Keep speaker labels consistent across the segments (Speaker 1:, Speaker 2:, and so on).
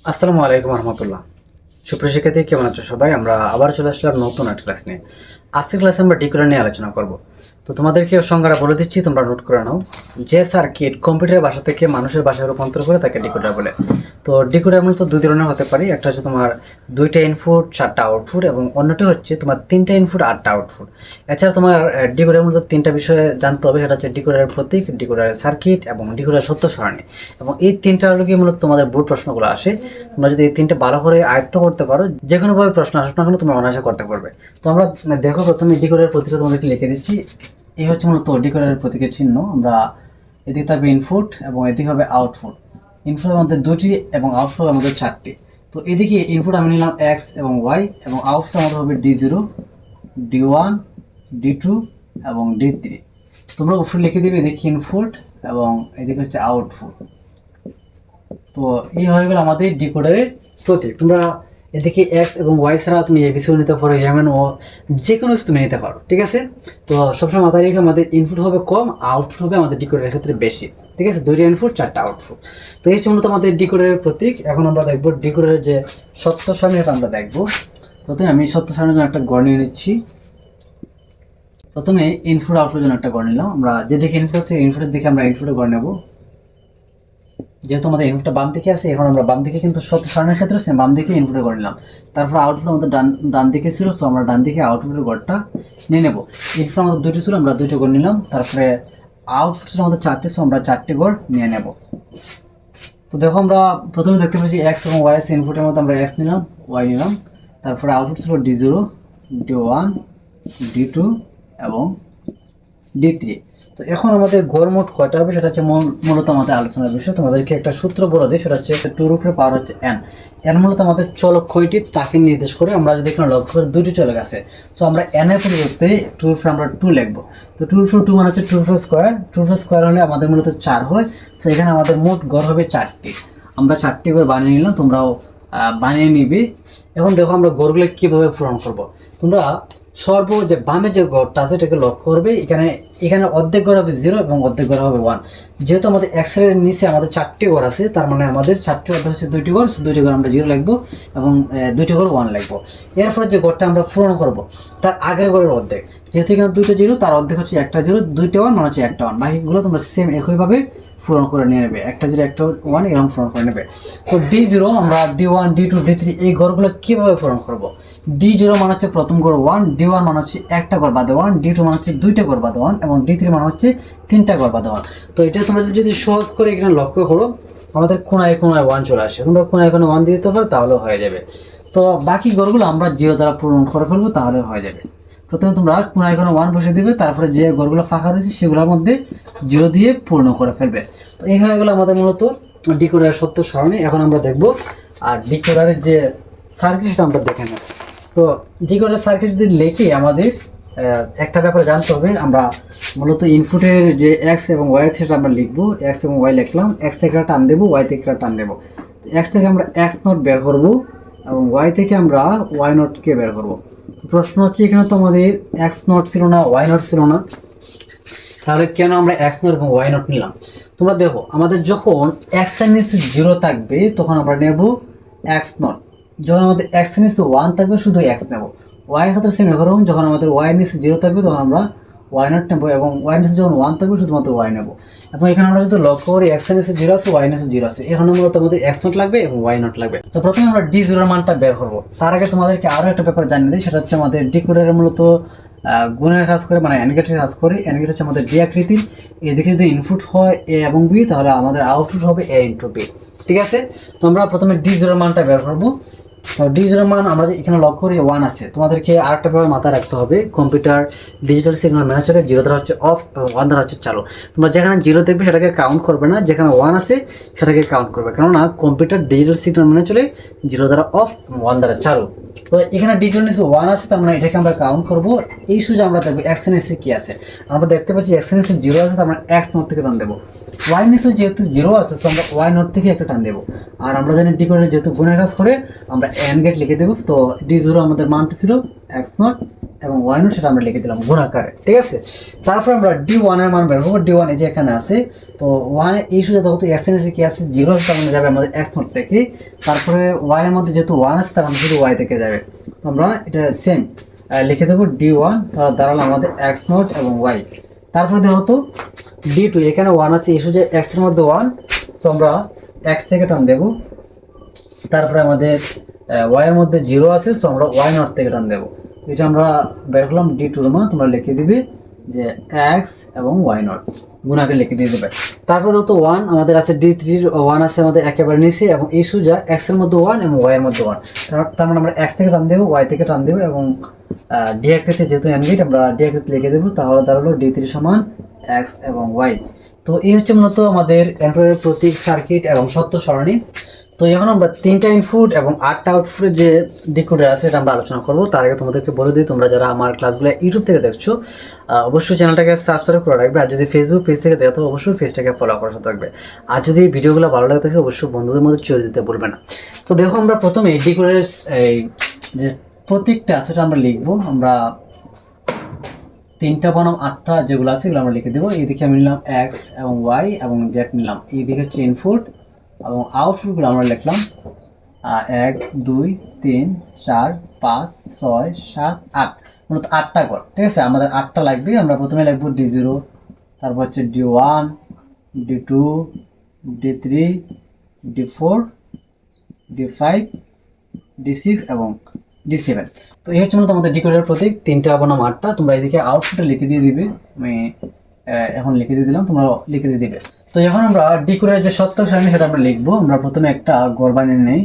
Speaker 1: আসসালামু আলাইকুম রহমতুল্লাহ। সুপ্রিয় শিক্ষার্থী, কেমন আছো সবাই? আমরা আবার চলে আসলাম নতুন একটা ক্লাস নিয়ে। আজকের ক্লাসে আমরা ডিকোডার নিয়ে আলোচনা করব। তো তোমাদেরকে সংজ্ঞাটা বলে দিচ্ছি, তোমরা নোট করে নাও। যে সার্কিট কম্পিউটারের ভাষা থেকে মানুষের ভাষায় রূপান্তর করে তাকে ডিকোডার বলে। তো ডিকোডার মূলত দুই ধরনের হতে পারে। একটা হচ্ছে তোমার দুইটা ইনপুট চারটা আউটপুট, এবং অন্যটি হচ্ছে তোমার তিনটা ইনপুট আটটা আউটপুট। এছাড়া তোমার ডিকোডার মূলত তিনটা বিষয়ে জানতে হবে। সেটা হচ্ছে ডিকোডারের প্রতীক, ডিকোডারের সার্কিট এবং ডিকোডারের সত্য সারণী। এবং এই তিনটার লোকে মূলত তোমাদের বোর্ড প্রশ্নগুলো আসে। তোমরা যদি এই তিনটা ভালো করে আয়ত্ত করতে পারো, যে কোনোভাবে প্রশ্ন আসুক না কেন তোমরা অনায়াসে করতে পারবে। তো আমরা দেখো, প্রথমে ডিকোডারের প্রতীকটা তোমাদেরকে লিখে দিচ্ছি। এই হচ্ছে মূলত ডিকোডারের প্রতীকের চিহ্ন। আমরা এদিকে থাকবে ইনপুট এবং এদিকে হবে আউটপুট। ইনপুটের মধ্যে দুটি এবং আউটপুট আমাদের চারটি। তো এদিকে ইনপুট আমি নিলাম এক্স এবং ওয়াই, এবং আউটপুট আমাদের হবে D0, D1, D2 এবং D3। তোমরা উপরে লিখে দিবে এদিকে ইনপুট এবং এদিকে হচ্ছে আউটপুট। তো এই হয়ে গেল আমাদের ডিকোডারের প্রতীক। তোমরা এদিকে এক্স এবং ওয়াই ছাড়া তুমি এবিসিও নিতে পারো, এমএন ও যে কোনো কিছু তুমি নিতে পারো, ঠিক আছে? তো সবসময় মাথায় রেখে আমাদের ইনপুট হবে কম, আউটপুট হবে আমাদের ডিকোডারের ক্ষেত্রে বেশি, ঠিক আছে? দুইটা ইনপুট চারটা আউটপুট। তো এই জন্য আমাদের ডিকোডারের প্রতীক। এখন আমরা দেখবো ডিকোডারের যে সত্য সারণী, এটা আমরা দেখবো। প্রথমে আমি সত্য সারণীর জন্য একটা গড় নিয়ে নিচ্ছি। প্রথমে ইনপুট আউটপুটের জন্য একটা গড় নিলাম। আমরা যেদিকে ইনপুট আছে ইনপুটের দিকে আমরা ইনপুটের গড় নেবো। যেহেতু আমাদের ইনপুটটা বাম দিকে আছে, এখন আমরা বাম দিকে কিন্তু সত্য সারণীর ক্ষেত্রে সেম বাম দিকে ইনপুটে করে নিলাম। তারপর আউটপুট আমাদের ডান দিকে ছিল, সো আমরা ডান দিকে আউটপুটের গড়টা নিয়ে নেব। ইনপুট আমাদের দুইটি ছিল, আমরা দুইটা গড় নিলাম। তারপরে আউটপুট ছিল আমাদের চারটে, সো আমরা চারটে গড় নিয়ে নেব। তো দেখো, আমরা প্রথমে দেখতে পাচ্ছি এক্স এবং ওয়াই আছে। ইনপুটের মধ্যে আমরা এক্স নিলাম, ওয়াই নিলাম। তারপরে আউটপুট ছিল D0, D1, D2 এবং D3। তো এখন আমাদের গড় মোট কয়টা হবে সেটা হচ্ছে মূলত আমাদের আলোচনার বিষয়। তোমাদেরকে একটা সূত্র বলে দিই, সেটা হচ্ছে 2 রুটের পাওয়ার হচ্ছে n। n মূলত আমাদের চলক কয়টি তাকে নির্দেশ করে। আমরা যদি এখানে লক্ষ্য করে দুটি চলক আছে, সো আমরা n এর পরিবর্তে 2 রুটে আমরা 2 লিখবো। তো 2 রুট 2 মানে হচ্ছে 2 রুট স্কোয়ার। 2 রুট স্কোয়ার হলে আমাদের মূলত 4 হয়। সো এখানে আমাদের মোট গড় হবে 4টি। আমরা 4টি গড় বানিয়ে নিলাম, তোমরাও বানিয়ে নিবি। এখন দেখো আমরা গড়গুলো কীভাবে পূরণ করব। তোমরা যে বামে যে গড়টা আছে এটাকে লক্ষ্য করবে। এখানে অর্ধেক গড় হবে 0 এবং অর্ধেক গড় হবে 1। যেহেতু আমাদের এক্সের নিচে আমাদের 4টি গড় আছে, তার মানে আমাদের 4টি অর্ধেক হচ্ছে 2টি গড়। দুইটি গড় আমরা 0 লিখবো এবং 2টি গড় 1 লিখবো। এরপরে যে গড়টা আমরা পূরণ করব তার আগের গড়ের অর্ধেক। যেহেতু এখানে 2টা 0, তার অর্ধেক হচ্ছে একটা 0, 2টা 1 মানে হচ্ছে একটা 1। বাকিগুলো তোমরা সেম একইভাবে পূরণ করে নিয়ে নেবে। একটা 0 একটা 1 এরকম পূরণ করে নেবে। তো D0 আমরা D1, D2, D3 এই গড়গুলো কীভাবে পূরণ করব? D0 মানে হচ্ছে প্রথম গড় 1, D1 মানে হচ্ছে একটা গড় বাদে 1, D2 মানে হচ্ছে দুইটা গড় বাদে 1 এবং D3 মানে হচ্ছে তিনটা গড় বাদে 1। তো এটা তোমরা যদি সহজ করে এখানে লক্ষ্য করো, আমাদের কোনায় কোনায় 1 চলে আসে। তোমরা কোনায় কোনায় 1 দিয়ে দিতে পারো, তাহলে হয়ে যাবে। তো বাকি গড়গুলো আমরা 0 দ্বারা পূরণ করে ফেলবো, তাহলে হয়ে যাবে। প্রথমে তোমরা কোনায় কোনায় 1 বসে দিবে, তারপরে যে গড়গুলো ফাঁকা রয়েছে সেগুলোর মধ্যে 0 দিয়ে পূর্ণ করে ফেলবে। তো এই হয়ে গেলো আমাদের মূলত ডিকোডারের সত্য সারণী। এখন আমরা দেখবো আর ডিকোডারের যে সার্কিটটা আমরা দেখে নেব। তো ডিকোডার সার্কিট যদি লিখি, আমাদের একটা ব্যাপার জানতে হবে। আমরা মূলত ইনপুটের যে এক্স এবং ওয়াই সেটা আমরা লিখবো। এক্স এবং ওয়াই লিখলাম, এক্স থেকে টান দেবো, ওয়াই থেকে টান দেবো। এক্স থেকে আমরা এক্স নট বের করবো এবং ওয়াই থেকে আমরা ওয়াই নটকে বের করবো। প্রশ্ন হচ্ছে, এখানে তো আমাদের এক্স নট ছিল না, ওয়াই নট ছিল না, তাহলে কেন আমরা এক্স নট এবং ওয়াই নট নিলাম? তোমরা দেখো, আমাদের যখন এক্স এর নিচে 0 থাকবে তখন আমরা নেব এক্স নট। যখন আমাদের এক্স এর নিচে 1 থাকবে শুধু এক্স নেব। ওয়াই এর ক্ষেত্রে সেম এরকম, যখন আমাদের ওয়াই এর নিচে 0 থাকবে তখন আমরা ওয়াই নট নেব, এবং ওয়াই এর নিচে যখন 1 থাকবে শুধুমাত্র ওয়াই নেব। এবং এখানে আমরা যদি লক্ষ্য করি, এক্স এর নিচে 0 আছে, ওয়াই এর নিচে 0 আছে, এখানে মূলত আমাদের এক্স নট লাগবে এবং ওয়াই নট লাগবে। তো প্রথমে আমরা D0 এর মানটা বের করবো। তার আগে তোমাদেরকে আরও একটা ব্যাপার জানিয়ে দিই, সেটা হচ্ছে আমাদের ডিকোডারের মূলত গুণের কাজ করে, মানে অ্যান্ড গেটের কাজ করে। অ্যান্ড গেট হচ্ছে আমাদের ডি আকৃতির। এদিকে যদি ইনপুট হয় এ এবং বি, তাহলে আমাদের আউটপুট হবে এ ইন্টু বি, ঠিক আছে? তো আমরা প্রথমে D0 মানটা বের করবো। তো D0 মান আমরা এখানে লক্ষ্য করি 1 আছে। তোমাদেরকে আরেকটা ব্যাপার মাথায় রাখতে হবে, কম্পিউটার ডিজিটাল সিগন্যাল মেনে চলে। 0 দ্বারা হচ্ছে অফ, 1 দ্বারা হচ্ছে চালু। তোমরা যেখানে 0 দেখবে সেটাকে কাউন্ট করবে না, যেখানে 1 আছে সেটাকে কাউন্ট করবে, কেননা কম্পিউটার ডিজিটাল সিগন্যাল মেনে চলে 0 দ্বারা অফ, 1 দ্বারা চালু। তো এখানে D0 নিচে 1 আছে, তার মানে এটাকে আমরা কাউন্ট করবো। এই সুযোগ আমরা দেখবো এক্স এর নিচে কি আছে। আমরা দেখতে পাচ্ছি এক্স এর নিচে 0 আছে, তার মানে এক্স নট থেকে টান দেবো। ওয়াই নিচে যেহেতু 0 আছে, সো আমরা ওয়াই নট থেকে একটা টান দেবো। আর আমরা জানি ডিকোডার যেহেতু গুণের কাজ করে, আমরা অ্যান্ড গেট লিখে দেবো। তো D0 আমাদের মানটি ছিল এক্স নট এবং ওয়াই নট সেটা আমরা লিখে দিলাম গুণাকারে, ঠিক আছে। তারপর আমরা D1 এর মান বের করবো। D1 এই যে এখানে আছে, তো ওয়ান এই শুধু দেখো তো এক্স এর নিচে কি আছে, 0 আছে, তার মানে যাবে আমাদের এক্স নট থেকে। তারপরে ওয়াই এর মধ্যে যেহেতু 1 আছে, তার মানে শুধু ওয়াই থেকে যাবে। তো আমরা এটা সেম লিখে দেবো D1, তাহলে দাঁড়ালো আমাদের এক্স নট এবং ওয়াই। তারপরে দেখো তো D2, এখানে 1 আছে, ইস্যু যে এক্স এর মধ্যে 1, তো আমরা এক্স থেকে টান দেবো। তারপরে আমাদের ওয়াই এর মধ্যে 0 আছে, সো আমরা ওয়াই নট থেকে টান দেবো। এটা আমরা বের করলাম D2 এর মান, তোমরা লিখে দিবে যে এক্স এবং ওয়াই নট গুণাকে লিখে দিয়ে দেবে। তারপরে যত 1 আমাদের আছে, D3 1 আছে আমাদের একেবারে নিচে, এবং এই সোজা এক্স এর মধ্যে 1 এবং ওয়াই এর মধ্যে 1, তার মানে আমরা এক্স থেকে টান দেবো, ওয়াই থেকে টান দেবো, এবং ডি আকৃতি যেহেতু এন বিট আমরা ডি আকৃতি লিখে দেবো। তাহলে দাঁড়ালো D3 সমান এক্স এবং ওয়াই। তো এই হচ্ছে মূলত আমাদের অ্যান্ড্রয়েডের প্রতীক, সার্কিট এবং সত্য সারণী। তো এখন আমরা 3টা ইনপুট এবং 8টা আউটপুটের যে ডিকোডার আছে এটা আমরা আলোচনা করবো। তার আগে তোমাদেরকে বলে দিই, তোমরা যারা আমার ক্লাসগুলো ইউটিউব থেকে দেখছো অবশ্যই চ্যানেলটাকে সাবস্ক্রাইব করে রাখবে, আর যদি ফেসবুক পেজ থেকে দেখো অবশ্যই পেজটাকে ফলো করার সাথে থাকবে। আর যদি ভিডিওগুলো ভালো লাগে থাকে অবশ্যই বন্ধুদের মধ্যে ছড়িয়ে দিতে ভুলবে না। তো দেখো আমরা প্রথমে ডিকোডারের এই যে প্রতীকটা আছে সেটা আমরা লিখবো। আমরা 3টা বনাম 8টা যেগুলো আছে এগুলো আমরা লিখে দেবো। এইদিকে আমি নিলাম এক্স এবং ওয়াই এবং জেড নিলাম, এইদিকে হচ্ছে ইনপুট এবং আউটপুটগুলো আমরা লিখলাম 1 2 3 4 5 6 7 8, মূলত 8টা ঘর, ঠিক আছে। আমাদের 8টা লাগবে। আমরা প্রথমে লিখবো D0, তারপর হচ্ছে D1, D2, D3, D4, D5, D6 এবং D7। তো এই হচ্ছে মূলত আমাদের ডিকোডারের প্রতীক, 3টা বনাম 8টা। তোমরা এদিকে আউটপুটে লিখে দিয়ে দিবে, আমি এখন লিখে দিয়ে দিলাম, তোমরা লিখে দিয়ে দিবে। তো এখন আমরা ডিকোডারের যে সত্য সারণী সেটা আমরা লিখবো। আমরা প্রথমে একটা ঘর বানিয়ে নেই।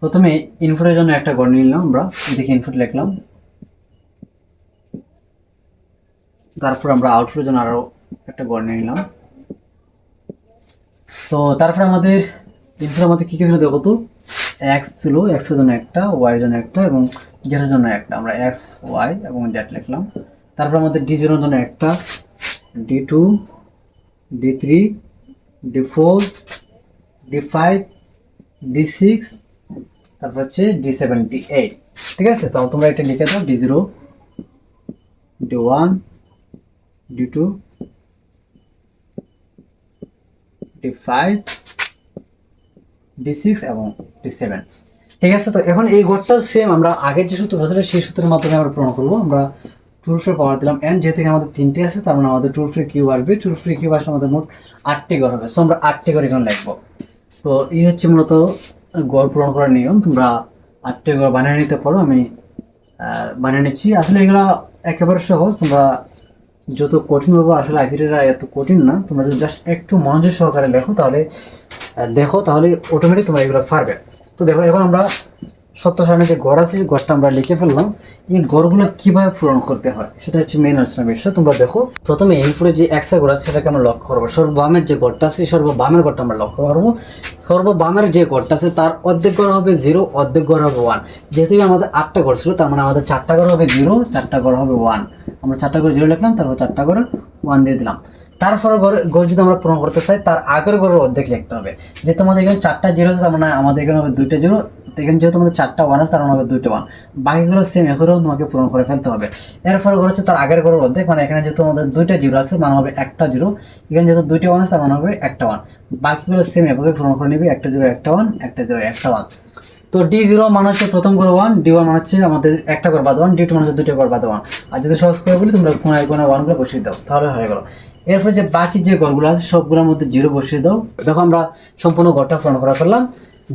Speaker 1: প্রথমে ইনপুটের জন্য একটা ঘর নিয়ে নিলাম, আমরা এদিকে ইনপুট লিখলাম। তারপর আমরা আউটপুটের জন্য আরো একটা ঘর নিয়ে নিলাম। তো তারপর আমাদের ইনপুটের মধ্যে কি কি ছিল দেখো তো, এক্স ছিল, এক্স এর জন্য একটা, ওয়াই এর জন্য একটা এবং জেড এর জন্য একটা। আমরা এক্স ওয়াই এবং জেড লিখলাম। তারপর আমাদের D0 এর জন্য একটা, D2, D3, D4, D5, D6, তারপর হচ্ছে D7, D8, ঠিক আছে। তো তোমরা এটা লিখে দাও, D0, D1, D2, D5, D6 এবং D7, ঠিক আছে। তো এখন এই ঘরটা সেম আমরা আগের যে সূত্র আছে সেই সূত্রের মাধ্যমে আমরা পূরণ করবো। আমরা টুল ফ্রি পাওয়ার দিলাম n, যেহেতু আমাদের 3টে আছে, তার মানে আমাদের টুল ফ্রি কিউব আসবে। টুল ফ্রি কিউব আসলে আমাদের মোট 8টি ঘর হবে, সো আমরা 8টি ঘর এখানে লিখবো। তো এই হচ্ছে মূলত গড় পূরণ করার নিয়ম। তোমরা 8টি ঘর বানিয়ে নিতে পারো, আমি বানিয়ে নিচ্ছি। আসলে এগুলো একেবারে সহজ, তোমরা যত কঠিন ভাবো আসলে আইসিটিটা এত কঠিন না। তোমরা যদি জাস্ট একটু মনোযোগ সহকারে লেখো তাহলে তাহলে অটোমেটিক তোমরা এগুলো পারবে। তো দেখো এখন আমরা সত্য সারণী যে গড় আছে গড়টা আমরা লিখে ফেললাম। এই গড়গুলো কিভাবে পূরণ করতে হয় সেটা হচ্ছে মেইন আলোচনা বিষয়। তোমরা দেখো প্রথমে ইনপুটে যে এক্স এর গড় আছে সেটাকে আমরা লক্ষ্য করবো। সর্ববামের যে গড়টা আছে সর্ববামের গড়টা আমরা লক্ষ্য করবো। সর্ববামের যে গড়টা আছে তার অর্ধেক গড় হবে 0, অর্ধেক গড় হবে 1। যেহেতু আমাদের 8টা গড় ছিল, তার মানে আমাদের 4টা গড় হবে 0, 4টা গড় হবে 1। আমরা 4টা গড় 0 লিখলাম, তারপর 4টা গড় 1 দিয়ে দিলাম। তারপরে গড় যদি আমরা পূরণ করতে চাই তার আগের গড়ের অর্ধেক লিখতে হবে। যেহেতু আমাদের এখানে 4টা 0 আছে, তার মানে আমাদের এখানে হবে 2টা 0। এখানে যেহেতু আমাদের 4টা 1 আছে, তার মানে হবে 2টা 1। বাকিগুলো সেম একরেও তোমাকে পূরণ করে ফেলতে হবে। এরপরে গড় হচ্ছে তার আগের গড়ের অর্ধেক, মানে এখানে যেহেতু আমাদের 2টা 0 আছে মানে হবে একটা 0। এখানে যেহেতু 2টা 1 আছে, তার মানে হবে একটা 1। বাকিগুলো সেম এভাবে পূরণ করে নিবি, একটা 0 একটা 1, একটা 0 একটা 1। তো D0 মানে হচ্ছে প্রথম গড় 1, D1 মানে হচ্ছে আমাদের একটা গড় বাদ 1, D2 মানে হচ্ছে 2টা গড় বাদ 1। আর যদি সহজ করে বলি তোমরা কোনায় কোনায় 1 গুলো বসিয়ে দাও, তাহলে হয়ে গেল। এরপরে যে বাকি যে গড়গুলো আছে সবগুলোর মধ্যে 0 বসিয়ে দাও। দেখো আমরা সম্পূর্ণ গড়টা পূরণ করা ফেললাম।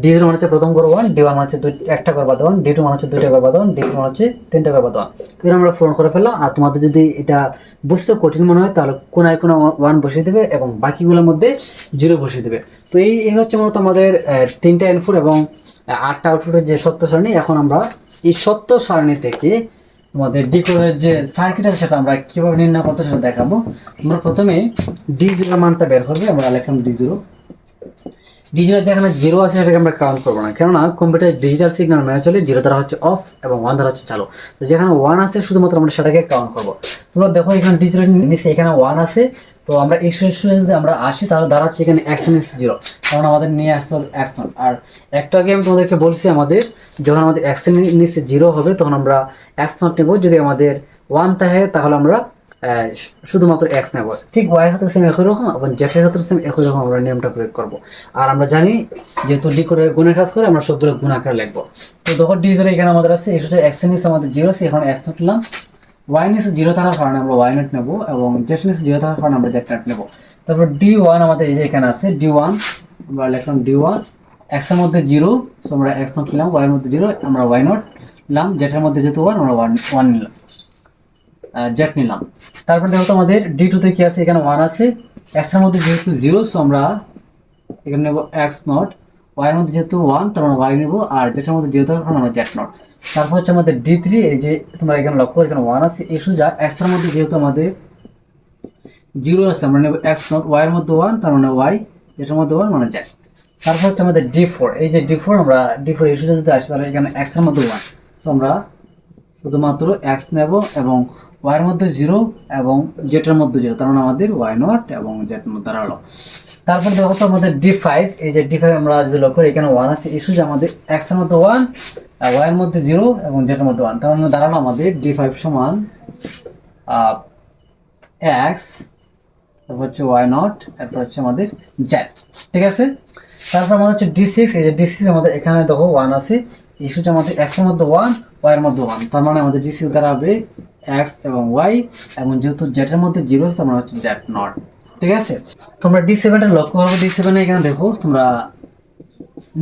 Speaker 1: D0 মানে হচ্ছে প্রথম গড় 1, D1 মানে হচ্ছে একটা গড় বাদ 1, D2 মানে হচ্ছে 2টা গড় বাদ 1, D3 মানে হচ্ছে 3টা গড় বাদ 1। এর আমরা পূরণ করে ফেললাম। আর তোমাদের যদি এটা বুঝতে কঠিন মনে হয় তাহলে কোনায় কোনায় 1 বসিয়ে দেবে এবং বাকিগুলোর মধ্যে 0 বসিয়ে দেবে। তো এই হচ্ছে মূলত আমাদের 3টা ইনপুট এবং 8টা আউটপুটের যে সত্য সারণী। এখন আমরা এই সত্য সারণী থেকে তোমাদের ডিকোডারের যে সার্কিট আছে সেটা আমরা কিভাবে নির্ণয় করতে সেটা দেখাবো। আমরা প্রথমে D0 মানটা বের করবে। আমরা লিখলাম D0, ডিজিটাল যেখানে জিরো আছে সেটাকে আমরা কাউন্ট করবো না, কেননা কম্পিউটার ডিজিটাল সিগন্যাল মেনে চলে, জিরো দ্বারা হচ্ছে অফ এবং ওয়ান দ্বারা হচ্ছে চালু। তো যেখানে ওয়ান আছে শুধুমাত্র আমরা সেটাকে কাউন্ট করবো। তোমরা দেখো এখানে ডিজিটাল নিচে এখানে ওয়ান আছে, তো আমরা এই সুরে যদি আমরা আসি তাহলে দাঁড়াচ্ছে এখানে এক্স নিচে জিরো, কারণ আমাদের নিয়ে আসতে হবে এক্স নট। আর একটু আগে আমি তোমাদেরকে বলছি আমাদের যখন আমাদের এক্স নিচে জিরো হবে তখন আমরা এক্স নট নেবো, যদি আমাদের ওয়ান থাকে তাহলে আমরা শুধুমাত্র এক্স নেব। ঠিক ওয়াই এর ক্ষেত্রে সেম একই রকম এবং জেড এর ক্ষেত্রে সেম একই রকম আমরা নিয়মটা প্রয়োগ করবো। আর আমরা জানি যেহেতু ডি করে গুণের কাজ করে আমরা সবগুলো গুণ আকারে লিখবো। তো দেখো ডি জিরো এখানে আমাদের আছে, এটা এক্স এর নিচে আমাদের জিরো আছে, এখন এক্স নট নিলাম। ওয়াই নিচে জিরো থাকার কারণে আমরা ওয়াই নট নেবো এবং জেড নিচে জিরো থাকার কারণে আমরা জেড নট নেবো। তারপর ডি ওয়ান আমাদের এই যে এখানে আছে, ডি ওয়ান আমরা লিখলাম ডি ওয়ান, এক্স এর মধ্যে জিরো তো আমরা এক্স নট নিলাম, ওয়াই এর মধ্যে জিরো আমরা ওয়াই নট নিলাম, জেড এর মধ্যে যেহেতু ওয়ান আমরা ওয়ান নিলাম, জেড নিলাম। তারপর দেখো তো আমাদের ডি টুতে কি আছে, এখানে ওয়ান আছে, এক্স এর মধ্যে যেহেতু জিরো সো আমরা এখানে নেবো এক্স নট, ওয়াই এর মধ্যে যেহেতু ওয়ান তার মানে ওয়াই নেবো, আর জেটের মধ্যে জিরো থাকার কারণে আমরা জেড নট। তারপর হচ্ছে আমাদের ডি থ্রি, এই যে তোমরা এখানে লক্ষ্য এখানে ওয়ান আছে, এই সোজা এক্স এর মধ্যে যেহেতু আমাদের জিরো আছে আমরা নেবো এক্স নট, ওয়াই এর মধ্যে ওয়ান তার মানে ওয়াই, জেটের মধ্যে ওয়ান মানে জেড। তারপর হচ্ছে আমাদের ডি ফোর, এই যে ডি ফোর আমরা ডি ফোর এই সোজা যদি আসে তাহলে এখানে এক্স এর মধ্যে ওয়ান, সো আমরা শুধুমাত্র এক্স নেব এবং ওয়াই এর মধ্যে জিরো এবং জেটের মধ্যে জিরো, তার মানে আমাদের ওয়াই নট এবং জেড মধ্যে দাঁড়ালো। তারপর দেখো তো আমাদের ডি ফাইভ, এই যে ডি ফাইভ আমরা যদি লক্ষ্য করি এখানে ওয়ান আছে, ইস্যু যে আমাদের এক্স এর মধ্যে ওয়ান, ওয়াই এর মধ্যে জিরো এবং জেটের মধ্যে ওয়ান, তার মানে দাঁড়ালো আমাদের ডি ফাইভ সমান এক্স, তারপর হচ্ছে ওয়াই নট, তারপর হচ্ছে আমাদের জেড। ঠিক আছে, তারপর আমাদের হচ্ছে ডি সিক্স, এই যে ডি সিক্স আমাদের এখানে দেখো ওয়ান আছে, ইস্যু যে আমাদের এক্স এর মধ্যে ওয়ান, ওয়াই এর মধ্যে ওয়ান, তার মানে আমাদের ডি সিক্স দাঁড়াবে এক্স এবং ওয়াই, এবং যেহেতু জেটের মধ্যে জিরো আছে তার মানে হচ্ছে জেড নট। ঠিক আছে, তোমরা ডি সেভেনটা লক্ষ্য করবো, ডি সেভেনে এখানে দেখো তোমরা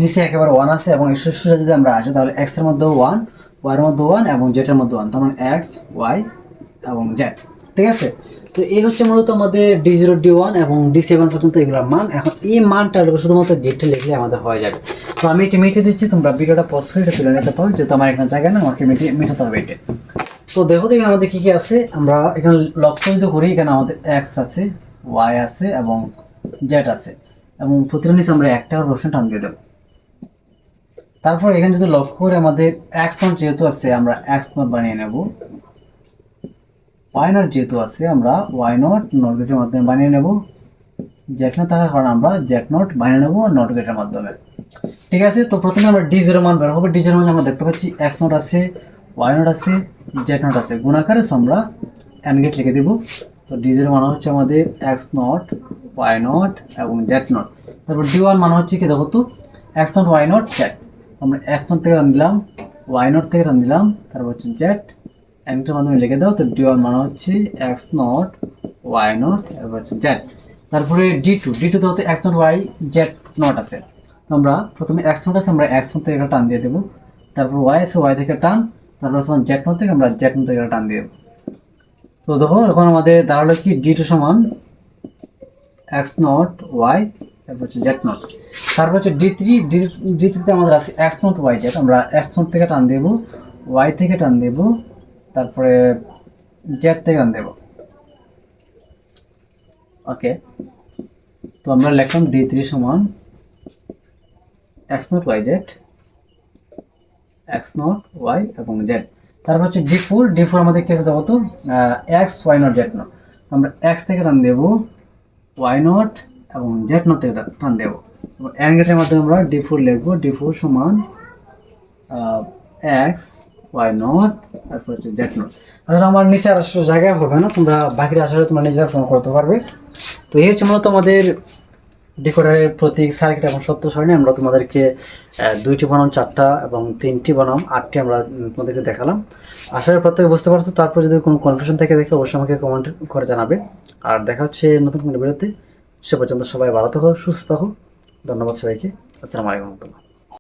Speaker 1: নিচে একেবারে ওয়ান আছে এবং সোজা যদি আমরা আসি তাহলে এক্স এর মধ্যে ওয়ান, ওয়াই এর মধ্যে ওয়ান এবং জেটের মধ্যে ওয়ান, তার মানে এক্স ওয়াই এবং জেড। ঠিক আছে, তো এই হচ্ছে মূলত আমাদের ডি জিরো, ডি ওয়ান এবং ডি সেভেন পর্যন্ত এগুলোর মান। এখন এই মানটা শুধুমাত্র গেটে লিখলে আমাদের হয়ে যাবে। তো আমি এটি মিটিয়ে দিচ্ছি, তোমরা ভিডিওটা পজ করে এটা তুলে নিতে পারো, যেহেতু আমার এখানে জায়গা না আমাকে মেটাতে হবে এটা। তো দেখো তো এখানে আমাদের কী কী আছে, আমরা এখানে লক্ষ্য যদি করি এখানে আমাদের এক্স আছে, ওয়াই আছে এবং জেড আছে, এবং প্রতিটা নিচে আমরা একটা রোশন টান দিয়ে দেবো। তারপর এখানে যদি লক্ষ্য করে আমাদের এক্স নট যেহেতু আছে আমরা এক্স নট বানিয়ে নেব, ওয়াই নট যেহেতু আছে আমরা ওয়াই নট নট গেটের মাধ্যমে বানিয়ে নেব, জেড নট থাকার কারণে আমরা জেড নট বানিয়ে নেব নট গেটের মাধ্যমে। ঠিক আছে, তো প্রথমে আমরা ডি জিরো মান বের করবো। ডি জিরো মান আমরা দেখতে পাচ্ছি এক্স নট আছে, ওয়াই নট আছে, জেড নট আছে, গুণাকারে আমরা এন গেট লিখে দিব। তো ডি জিরো মান হচ্ছে আমাদের এক্স নট, ওয়াই নট এবং জেড নট। তারপর ডি ওয়ান মান হচ্ছে কি দেখো তো X not, Y not, Z. আমরা এক্স নট থেকে টান দিলাম, ওয়াই নট থেকে টান দিলাম, তারপর হচ্ছে জেড, এনটার মাধ্যমে লিখে দাও। তো ডি ওয়ান মান হচ্ছে এক্স নট, ওয়াই নট এরপর হচ্ছে জেড। তারপরে ডি টু, ডি টু তো হচ্ছে X not, Y, Z not আছে, তো আমরা প্রথমে এক্স নট আছে আমরা এক্স নট থেকে টান দিয়ে দেবো, তারপর ওয়াই আছে ওয়াই থেকে টান, তারপর জেড নট থেকে আমরা জেড নট থেকে টান দিয়ে দেবো। তো দেখো এখন আমাদের দাঁড়ালো কি ডি টু সমান এক্স নট ওয়াই, তারপর হচ্ছে জেড নট। তারপর হচ্ছে ডি থ্রি, ডি থ্রিতে আমাদের আছে এক্স নট ওয়াই জেড, আমরা এক্স নট থেকে টান দেবো, ওয়াই থেকে টান দেবো, তারপরে জেড থেকে টান দেবো। ওকে, তো আমরা লিখলাম ডি থ্রি সমান X not Y Z, X not Y এবং জেড। তারপর হচ্ছে ডি ফোর, ডি ফোর আমাদের কেসে দেবো তো X Y not Z not, আমরা এক্স থেকে টান দেবো, ওয়াই নট এবং জেড নট থেকে টান দেবো। এন গেটের মাধ্যমে আমরা ডি ফোর লিখবো, ডি ফোর সমান এক্স ওয়াই নট তারপর হচ্ছে জেড নট। আসলে আমার নিচে আর জায়গায় হবে না, তোমরা বাকিটা আসলে তোমরা নিজেরা ফোন করতে পারবে। তো এই হচ্ছে মূলত আমাদের ডেকোরের প্রতীক সার্কিট এবং সত্য সারণী। আমরা তোমাদেরকে 2টি বনাম 4টা এবং 3টি বনাম 8টি আমরা তোমাদেরকে দেখালাম। আশা করি প্রত্যেকে বুঝতে পারছো। তারপর যদি কোনো কনফিউশন থেকে দেখে অবশ্যই আমাকে কমেন্ট করে জানাবে। আর দেখা হচ্ছে নতুন কোনো ভিডিওতে। সে পর্যন্ত সবাই ভালো থাকো, সুস্থ থাকো। ধন্যবাদ সবাইকে। আসসালামু আলাইকুম।